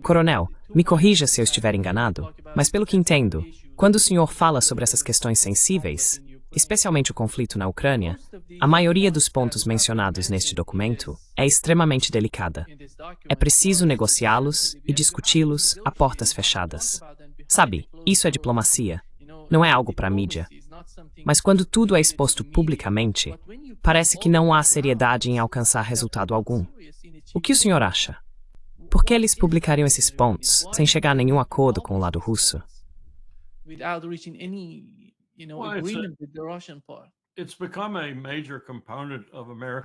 Coronel, me corrija se eu estiver enganado, mas pelo que entendo, quando o senhor fala sobre essas questões sensíveis, especialmente o conflito na Ucrânia, a maioria dos pontos mencionados neste documento é extremamente delicada. É preciso negociá-los e discuti-los a portas fechadas. Sabe, isso é diplomacia. Não é algo para a mídia. Mas quando tudo é exposto publicamente, parece que não há seriedade em alcançar resultado algum. O que o senhor acha? Por que eles publicariam esses pontos sem chegar a nenhum acordo com o lado russo?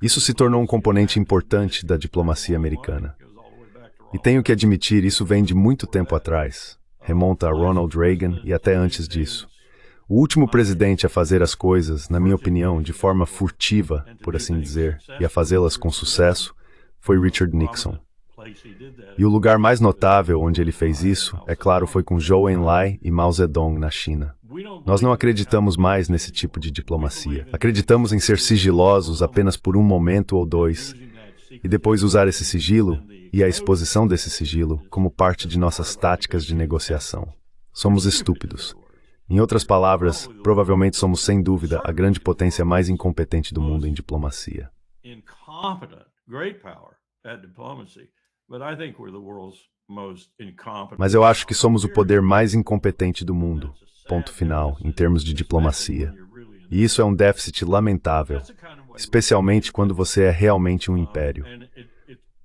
Isso se tornou um componente importante da diplomacia americana. E tenho que admitir, isso vem de muito tempo atrás. Remonta a Ronald Reagan e até antes disso. O último presidente a fazer as coisas, na minha opinião, de forma furtiva, por assim dizer, e a fazê-las com sucesso, foi Richard Nixon. E o lugar mais notável onde ele fez isso, é claro, foi com Zhou Enlai e Mao Zedong na China. Nós não acreditamos mais nesse tipo de diplomacia. Acreditamos em ser sigilosos apenas por um momento ou dois, e depois usar esse sigilo e a exposição desse sigilo como parte de nossas táticas de negociação. Somos estúpidos. Em outras palavras, provavelmente somos sem dúvida a grande potência mais incompetente do mundo em diplomacia. Mas eu acho que somos o poder mais incompetente do mundo, ponto final, em termos de diplomacia. E isso é um déficit lamentável, especialmente quando você é realmente um império.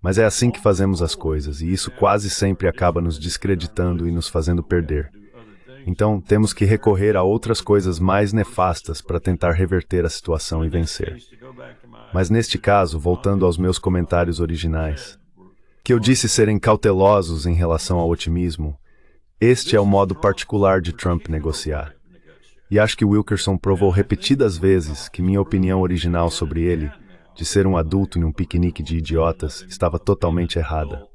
Mas é assim que fazemos as coisas, e isso quase sempre acaba nos descreditando e nos fazendo perder. Então, temos que recorrer a outras coisas mais nefastas para tentar reverter a situação e vencer. Mas neste caso, voltando aos meus comentários originais, que eu disse serem cautelosos em relação ao otimismo, este é o modo particular de Trump negociar. E acho que Wilkerson provou repetidas vezes que minha opinião original sobre ele, de ser um adulto em um piquenique de idiotas, estava totalmente errada.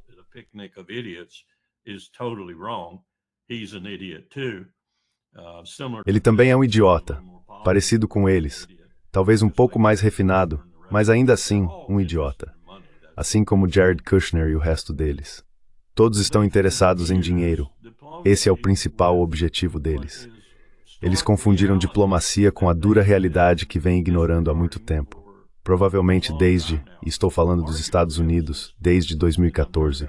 Ele também é um idiota, parecido com eles, talvez um pouco mais refinado, mas ainda assim um idiota. Assim como Jared Kushner e o resto deles. Todos estão interessados em dinheiro. Esse é o principal objetivo deles. Eles confundiram diplomacia com a dura realidade que vem ignorando há muito tempo. Provavelmente desde, e estou falando dos Estados Unidos, desde 2014.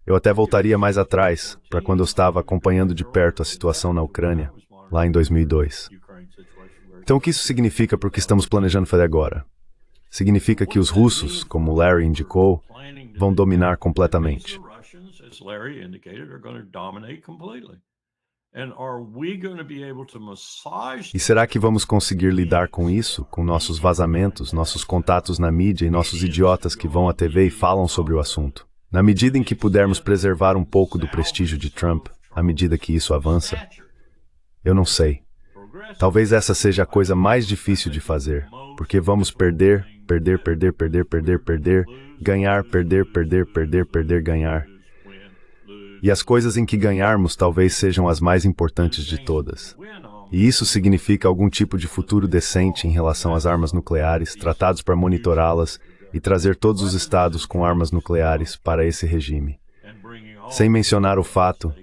Eu até voltaria mais atrás, para quando eu estava acompanhando de perto a situação na Ucrânia, lá em 2002. Então o que isso significa para o que estamos planejando fazer agora? Significa que os russos, como Larry indicou, vão dominar completamente. E será que vamos conseguir lidar com isso, com nossos vazamentos, nossos contatos na mídia e nossos idiotas que vão à TV e falam sobre o assunto? Na medida em que pudermos preservar um pouco do prestígio de Trump, à medida que isso avança? Eu não sei. Talvez essa seja a coisa mais difícil de fazer, porque vamos perder, ganhar, perder, ganhar. E as coisas em que ganharmos talvez sejam as mais importantes de todas. E isso significa algum tipo de futuro decente em relação às armas nucleares, tratados para monitorá-las e trazer todos os estados com armas nucleares para esse regime. Sem mencionar o fato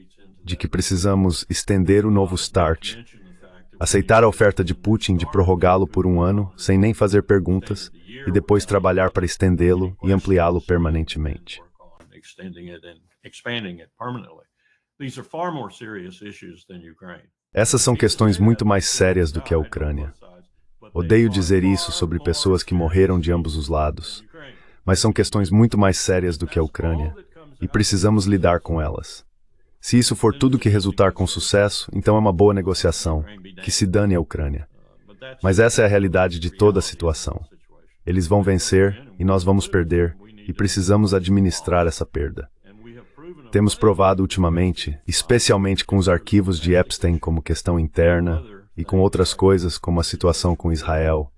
de que precisamos estender o novo START, aceitar a oferta de Putin de prorrogá-lo por um ano, sem nem fazer perguntas, e depois trabalhar para estendê-lo e ampliá-lo permanentemente. Essas são questões muito mais sérias do que a Ucrânia. Odeio dizer isso sobre pessoas que morreram de ambos os lados, mas são questões muito mais sérias do que a Ucrânia, e precisamos lidar com elas. Se isso for tudo que resultar com sucesso, então é uma boa negociação, que se dane a Ucrânia. Mas essa é a realidade de toda a situação. Eles vão vencer e nós vamos perder, e precisamos administrar essa perda. Temos provado ultimamente, especialmente com os arquivos de Epstein como questão interna e com outras coisas como a situação com Israel,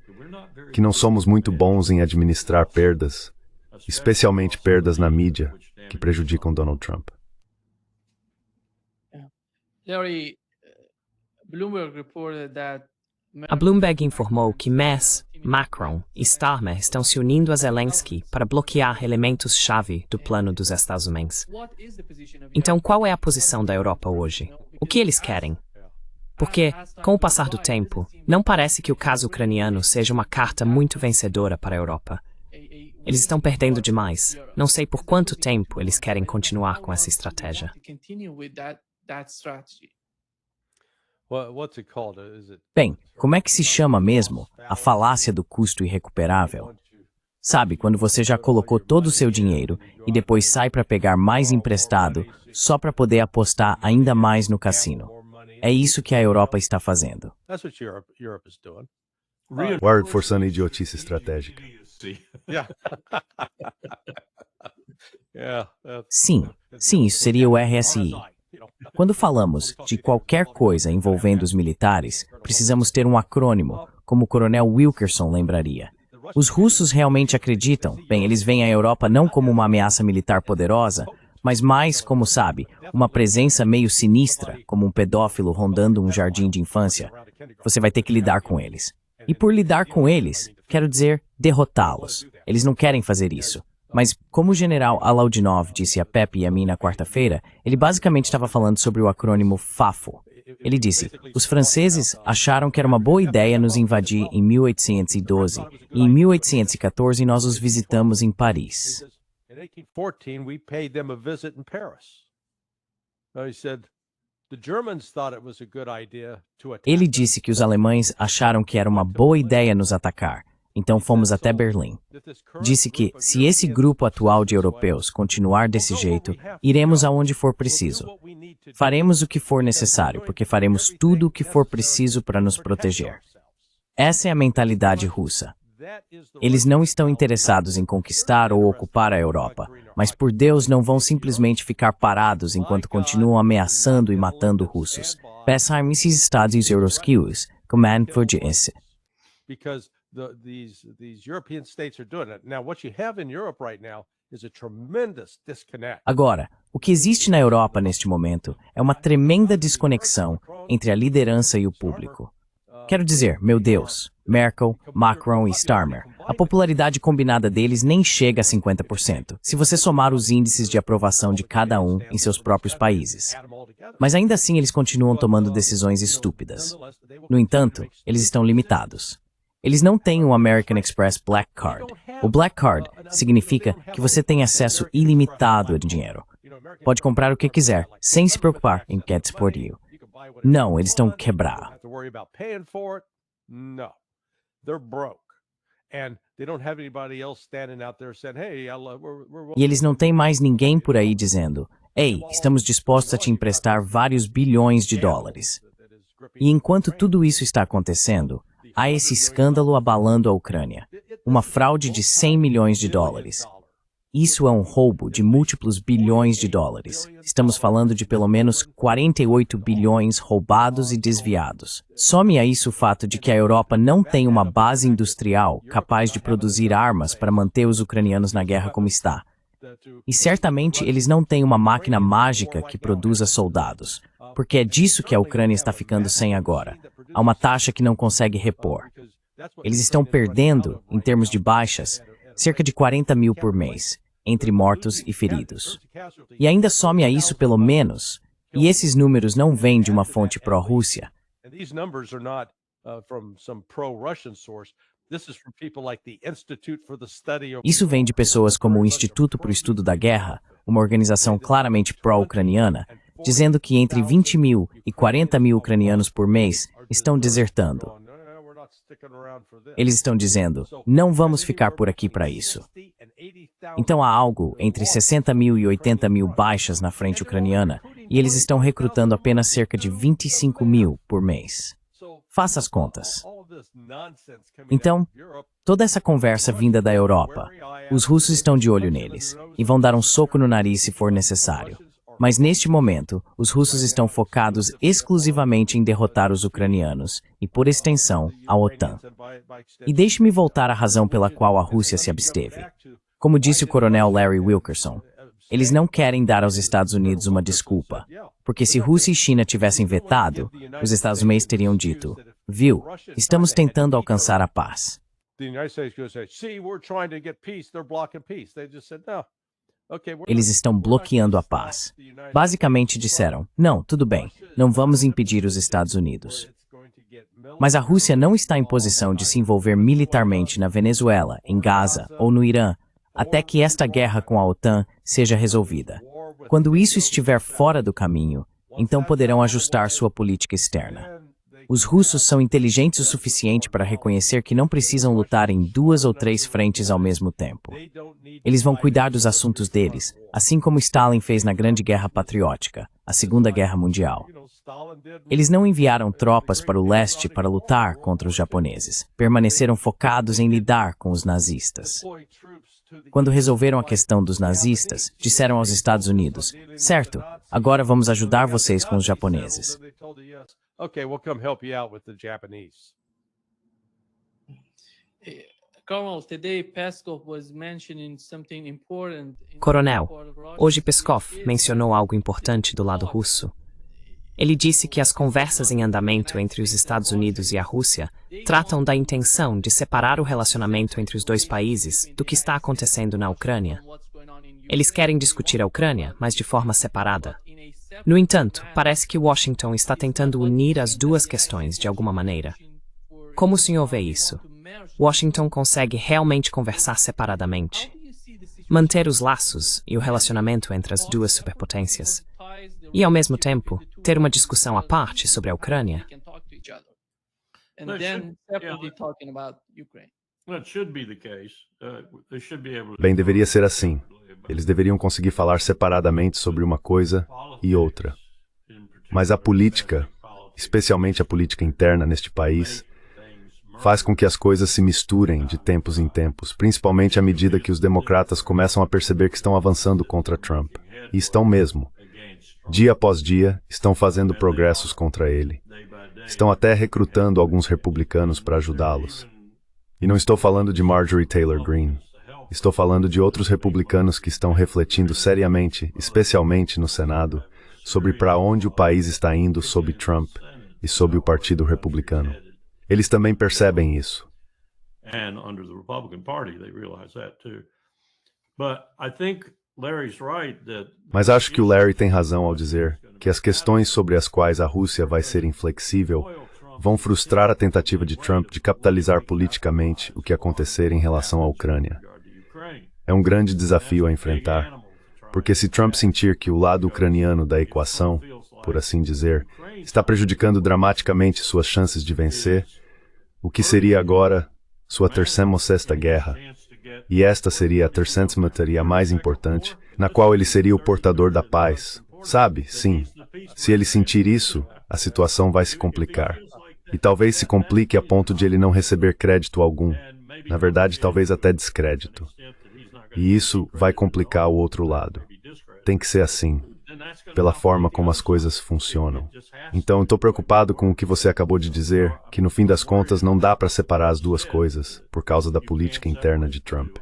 que não somos muito bons em administrar perdas, especialmente perdas na mídia, que prejudicam Donald Trump. Larry, Bloomberg reported that A Bloomberg informou que Merz, Macron e Starmer estão se unindo a Zelensky para bloquear elementos-chave do plano dos Estados Unidos. Então, qual é a posição da Europa hoje? O que eles querem? Porque, com o passar do tempo, não parece que o caso ucraniano seja uma carta muito vencedora para a Europa. Eles estão perdendo demais. Não sei por quanto tempo eles querem continuar com essa estratégia. Bem, como é que se chama mesmo a falácia do custo irrecuperável? Sabe, quando você já colocou todo o seu dinheiro e depois sai para pegar mais emprestado só para poder apostar ainda mais no cassino. É isso que a Europa está fazendo. Warwick forçando a idiotice estratégica. Sim, isso seria o RSI. Quando falamos de qualquer coisa envolvendo os militares, precisamos ter um acrônimo, como o coronel Wilkerson lembraria. Os russos realmente acreditam, bem, eles veem a Europa não como uma ameaça militar poderosa, mas mais como, sabe, uma presença meio sinistra, como um pedófilo rondando um jardim de infância. Você vai ter que lidar com eles. E por lidar com eles, quero dizer, derrotá-los. Eles não querem fazer isso. Mas, como o general Alaudinov disse a Pepe e a mim na quarta-feira, ele basicamente estava falando sobre o acrônimo FAFO. Ele disse, os franceses acharam que era uma boa ideia nos invadir em 1812, e em 1814 nós os visitamos em Paris. In 1814, we paid them a visit in Paris. He said, the Germans thought it was a good idea to attack. Ele disse que os alemães acharam que era uma boa ideia nos atacar, então fomos até Berlim. Disse que, se esse grupo atual de europeus continuar desse jeito, iremos aonde for preciso. Faremos o que for necessário, porque faremos tudo o que for preciso para nos proteger. Essa é a mentalidade russa. Eles não estão interessados em conquistar ou ocupar a Europa, mas por Deus não vão simplesmente ficar parados enquanto continuam ameaçando e matando russos. Pesheim esses estados euroskills, command for esse. Because these European states are doing it. Now, what you have in Europe right now is a tremendous disconnect. Agora, o que existe na Europa neste momento é uma tremenda desconexão entre a liderança e o público. Quero dizer, meu Deus, Merkel, Macron e Starmer, a popularidade combinada deles nem chega a 50%, se você somar os índices de aprovação de cada um em seus próprios países. Mas ainda assim eles continuam tomando decisões estúpidas. No entanto, eles estão limitados. Eles não têm o American Express Black Card. O Black Card significa que você tem acesso ilimitado a dinheiro. Pode comprar o que quiser, sem se preocupar em get por you. Não, eles estão quebrados. E eles não têm mais ninguém por aí dizendo, ei, estamos dispostos a te emprestar vários bilhões de dólares. E enquanto tudo isso está acontecendo, há esse escândalo abalando a Ucrânia. Uma fraude de 100 milhões de dólares. Isso é um roubo de múltiplos bilhões de dólares. Estamos falando de pelo menos 48 bilhões roubados e desviados. Some a isso o fato de que a Europa não tem uma base industrial capaz de produzir armas para manter os ucranianos na guerra como está. E certamente eles não têm uma máquina mágica que produza soldados, porque é disso que a Ucrânia está ficando sem agora. Há uma taxa que não consegue repor. Eles estão perdendo, em termos de baixas, cerca de 40 mil por mês, entre mortos e feridos. E ainda some a isso pelo menos, e esses números não vêm de uma fonte pró-Rússia. Isso vem de pessoas como o Instituto para o Estudo da Guerra, uma organização claramente pró-ucraniana, dizendo que entre 20 mil e 40 mil ucranianos por mês estão desertando. Eles estão dizendo, não vamos ficar por aqui para isso. Então há algo entre 60 mil e 80 mil baixas na frente ucraniana, e eles estão recrutando apenas cerca de 25 mil por mês. Faça as contas. Então, toda essa conversa vinda da Europa, os russos estão de olho neles, e vão dar um soco no nariz se for necessário. Mas neste momento, os russos estão focados exclusivamente em derrotar os ucranianos e, por extensão, a OTAN. E deixe-me voltar à razão pela qual a Rússia se absteve. Como disse o coronel Larry Wilkerson, eles não querem dar aos Estados Unidos uma desculpa, porque se Rússia e China tivessem vetado, os Estados Unidos teriam dito, Viu? Estamos tentando alcançar a paz. Eles estão bloqueando a paz. Basicamente disseram, não, tudo bem, não vamos impedir os Estados Unidos. Mas a Rússia não está em posição de se envolver militarmente na Venezuela, em Gaza ou no Irã, até que esta guerra com a OTAN seja resolvida. Quando isso estiver fora do caminho, então poderão ajustar sua política externa. Os russos são inteligentes o suficiente para reconhecer que não precisam lutar em 2 ou 3 frentes ao mesmo tempo. Eles vão cuidar dos assuntos deles, assim como Stalin fez na Grande Guerra Patriótica, a Segunda Guerra Mundial. Eles não enviaram tropas para o leste para lutar contra os japoneses. Permaneceram focados em lidar com os nazistas. Quando resolveram a questão dos nazistas, disseram aos Estados Unidos, certo, agora vamos ajudar vocês com os japoneses. Coronel, hoje Peskov mencionou algo importante do lado russo. Ele disse que as conversas em andamento entre os Estados Unidos e a Rússia tratam da intenção de separar o relacionamento entre os dois países do que está acontecendo na Ucrânia. Eles querem discutir a Ucrânia, mas de forma separada. No entanto, parece que Washington está tentando unir as duas questões de alguma maneira. Como o senhor vê isso? Washington consegue realmente conversar separadamente? Manter os laços e o relacionamento entre as duas superpotências? E, ao mesmo tempo, ter uma discussão à parte sobre a Ucrânia? Bem, deveria ser assim. Eles deveriam conseguir falar separadamente sobre uma coisa e outra. Mas a política, especialmente a política interna neste país, faz com que as coisas se misturem de tempos em tempos, principalmente à medida que os democratas começam a perceber que estão avançando contra Trump. E estão mesmo. Dia após dia, estão fazendo progressos contra ele. Estão até recrutando alguns republicanos para ajudá-los. E não estou falando de Marjorie Taylor Greene. Estou falando de outros republicanos que estão refletindo seriamente, especialmente no Senado, sobre para onde o país está indo sob Trump e sob o Partido Republicano. Eles também percebem isso. Mas acho que o Larry tem razão ao dizer que as questões sobre as quais a Rússia vai ser inflexível vão frustrar a tentativa de Trump de capitalizar politicamente o que acontecer em relação à Ucrânia. É um grande desafio a enfrentar, porque se Trump sentir que o lado ucraniano da equação, por assim dizer, está prejudicando dramaticamente suas chances de vencer, o que seria agora sua 36ª guerra, e esta seria a 37ª e a mais importante, na qual ele seria o portador da paz. Sabe, sim, se ele sentir isso, a situação vai se complicar. E talvez se complique a ponto de ele não receber crédito algum. Na verdade, talvez até descrédito. E isso vai complicar o outro lado. Tem que ser assim, pela forma como as coisas funcionam. Então, estou preocupado com o que você acabou de dizer, que no fim das contas não dá para separar as duas coisas, por causa da política interna de Trump.